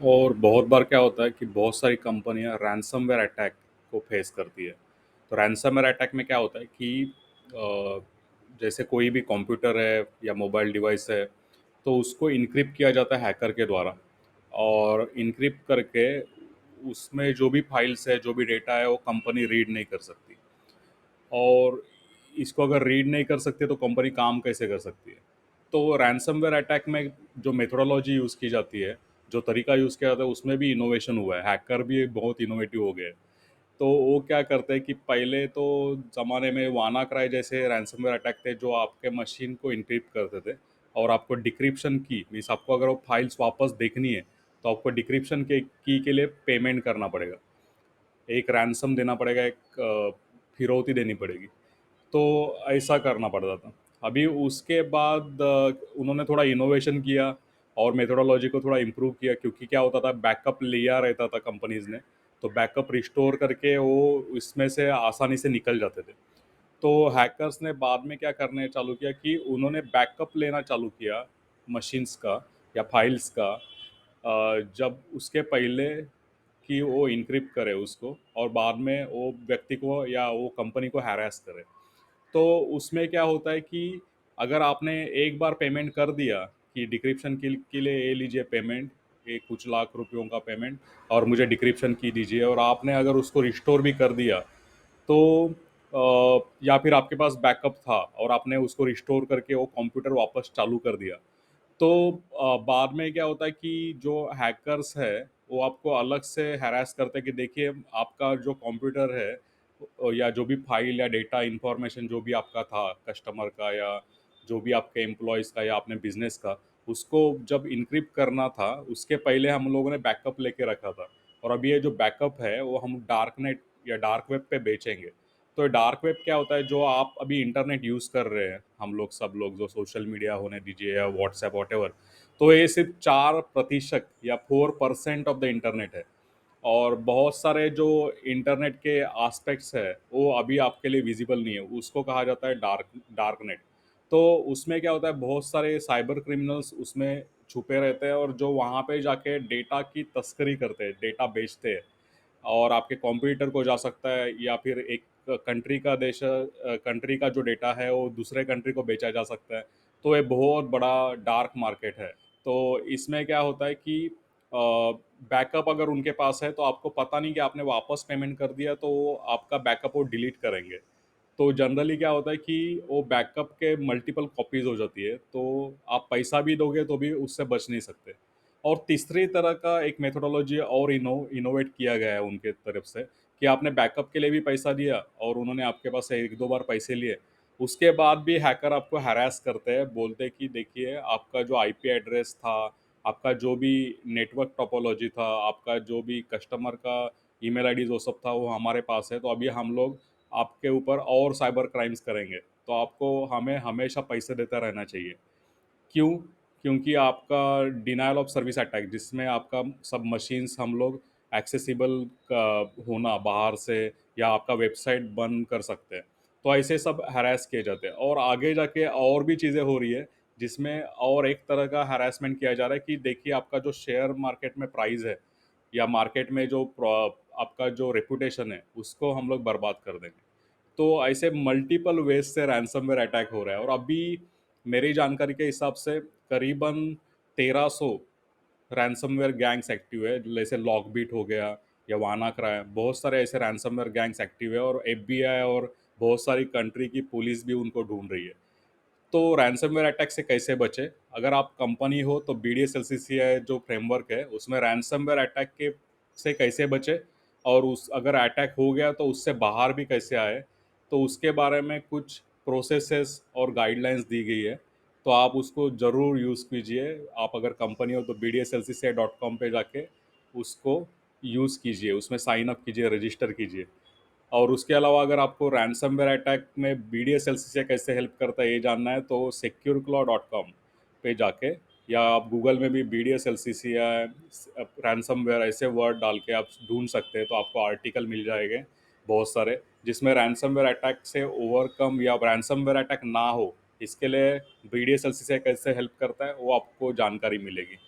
और बहुत बार क्या होता है कि बहुत सारी कंपनियां रैंसमवेयर अटैक को फेस करती है। तो रैंसमवेयर अटैक में क्या होता है कि अ, जैसे कोई भी कंप्यूटर है या मोबाइल डिवाइस है, तो उसको इनक्रिप्ट किया जाता है हैकर के द्वारा। और इनक्रिप्ट करके उसमें जो भी फाइल्स है, जो भी डेटा है, वो कंपनी रीड नहीं कर सकती। और इसको अगर रीड नहीं कर सकते तो कंपनी काम कैसे कर सकती है। तो रैंसमवेयर अटैक में जो मेथोडोलॉजी यूज़ की जाती है, जो तरीका यूज़ किया जाता है, उसमें भी इनोवेशन हुआ है। हैकर भी बहुत इनोवेटिव हो गए हैं। तो वो क्या करते हैं कि पहले तो ज़माने में वाना क्राई जैसे रैंसमवेयर अटैक थे, जो आपके मशीन को इनक्रिप्ट करते थे और आपको डिक्रिप्शन की मीन्स आपको अगर वो फाइल्स वापस देखनी है, तो आपको डिक्रिप्शन के की के लिए पेमेंट करना पड़ेगा। एक रैंसम देना पड़ेगा, एक फिरौती देनी पड़ेगी। तो ऐसा करना पड़ता था। अभी उसके बाद उन्होंने थोड़ा इनोवेशन किया और मेथोडोलॉजी को थोड़ा इम्प्रूव किया, क्योंकि क्या होता था, बैकअप लिया रहता था कंपनीज ने। तो बैकअप रिस्टोर करके वो इसमें से आसानी से निकल जाते थे। तो हैकर्स ने बाद में क्या करने चालू किया कि उन्होंने बैकअप लेना चालू किया मशीन्स का या फाइल्स का, जब उसके पहले कि वो इनक्रिप्ट करे उसको और बाद में वो व्यक्ति को या वो कंपनी को हैरेस करे। तो उसमें क्या होता है कि अगर आपने एक बार पेमेंट कर दिया कि डिक्रिप्शन के लिए ये लीजिए पेमेंट, ये कुछ लाख रुपयों का पेमेंट, और मुझे डिक्रिप्शन की दीजिए, और आपने अगर उसको रिस्टोर भी कर दिया, तो या फिर आपके पास बैकअप था और आपने उसको रिस्टोर करके वो कंप्यूटर वापस चालू कर दिया, तो बाद में क्या होता है कि जो हैकर्स है वो आपको अलग से हैरास करते हैं कि देखिए, आपका जो कंप्यूटर है या जो भी फाइल या डेटा इंफॉर्मेशन जो भी आपका था कस्टमर का या जो भी आपके एम्प्लॉयज़ का या अपने बिजनेस का, उसको जब इनक्रिप्ट करना था उसके पहले हम लोगों ने बैकअप लेके रखा था। और अभी ये जो बैकअप है वो हम डार्क नेट या डार्क वेब पे बेचेंगे। तो डार्क वेब क्या होता है, जो आप अभी इंटरनेट यूज़ कर रहे हैं, हम लोग सब लोग जो सोशल मीडिया होने दीजिए या व्हाट्सएप वॉटेवर, तो ये सिर्फ 4% या 4% ऑफ द इंटरनेट है। और बहुत सारे जो इंटरनेट के एस्पेक्ट्स है वो अभी आपके लिए विजिबल नहीं है, उसको कहा जाता है डार्क डार्क नेट। तो उसमें क्या होता है, बहुत सारे साइबर क्रिमिनल्स उसमें छुपे रहते हैं और जो वहाँ पे जाके डेटा की तस्करी करते हैं, डेटा बेचते हैं। और आपके कंप्यूटर को जा सकता है या फिर एक कंट्री का जो डेटा है वो दूसरे कंट्री को बेचा जा सकता है। तो ये बहुत बड़ा डार्क मार्केट है। तो इसमें क्या होता है कि बैकअप अगर उनके पास है तो आपको पता नहीं कि आपने वापस पेमेंट कर दिया, तो वो आपका बैकअप वो डिलीट करेंगे। तो जनरली क्या होता है कि वो बैकअप के मल्टीपल कॉपीज हो जाती है, तो आप पैसा भी दोगे तो भी उससे बच नहीं सकते। और तीसरी तरह का एक मेथोडोलॉजी और इनोवेट किया गया है उनके तरफ से, कि आपने बैकअप के लिए भी पैसा दिया और उन्होंने आपके पास से एक दो बार पैसे लिए, उसके बाद भी हैकर आपको हैरास करते हैं, बोलते हैं कि देखिए, आपका जो आईपी एड्रेस था, आपका जो भी नेटवर्क टोपोलॉजी था, आपका जो भी कस्टमर का ईमेल आईडी वो सब था, वो हमारे पास है। तो अभी हम लोग आपके ऊपर और साइबर क्राइम्स करेंगे, तो आपको हमें हमेशा पैसे देता रहना चाहिए। क्यों? क्योंकि आपका डिनायल ऑफ सर्विस अटैक, जिसमें आपका सब मशीन्स हम लोग एक्सेसिबल का होना बाहर से, या आपका वेबसाइट बंद कर सकते हैं। तो ऐसे सब हरास किए जाते हैं और आगे जाके और भी चीज़ें हो रही है, जिसमें और एक तरह का हरासमेंट किया जा रहा है कि देखिए, आपका जो शेयर मार्केट में प्राइस है या मार्केट में जो आपका जो रेपुटेशन है, उसको हम लोग बर्बाद कर देंगे। तो ऐसे मल्टीपल वेज से रैनसमवेयर अटैक हो रहा है। और अभी मेरी जानकारी के हिसाब से करीबन 1300 रैनसमवेयर गैंग्स एक्टिव है, जैसे लॉकबीट हो गया या वानाक्राई, बहुत सारे ऐसे रैनसमवेयर गैंग्स एक्टिव है और एफबीआई और बहुत सारी कंट्री की पुलिस भी उनको ढूंढ रही है। तो रैनसमवेयर अटैक से कैसे बचे? अगर आप कंपनी हो तो BDSLCCI जो फ्रेमवर्क है उसमें रैनसमवेयर अटैक के से कैसे बचे, और उस अगर अटैक हो गया तो उससे बाहर भी कैसे आए, तो उसके बारे में कुछ प्रोसेसेस और गाइडलाइंस दी गई है। तो आप उसको ज़रूर यूज़ कीजिए। आप अगर कंपनी हो तो BDSLCCI.com पे जाके उसको यूज़ कीजिए, उसमें साइन अप कीजिए, रजिस्टर कीजिए। और उसके अलावा अगर आपको रैनसमवेयर अटैक में BDSLC से कैसे हेल्प करता है ये जानना है, तो secureclaw.com पे जाके, या आप गूगल में भी BDSLCC या रैनसमवेयर ऐसे वर्ड डाल के आप ढूंढ सकते हैं, तो आपको आर्टिकल मिल जाएंगे बहुत सारे, जिसमें रैनसमवेयर अटैक से ओवरकम या रैनसमवेयर अटैक ना हो इसके लिए BDSLC से कैसे हेल्प करता है वो आपको जानकारी मिलेगी।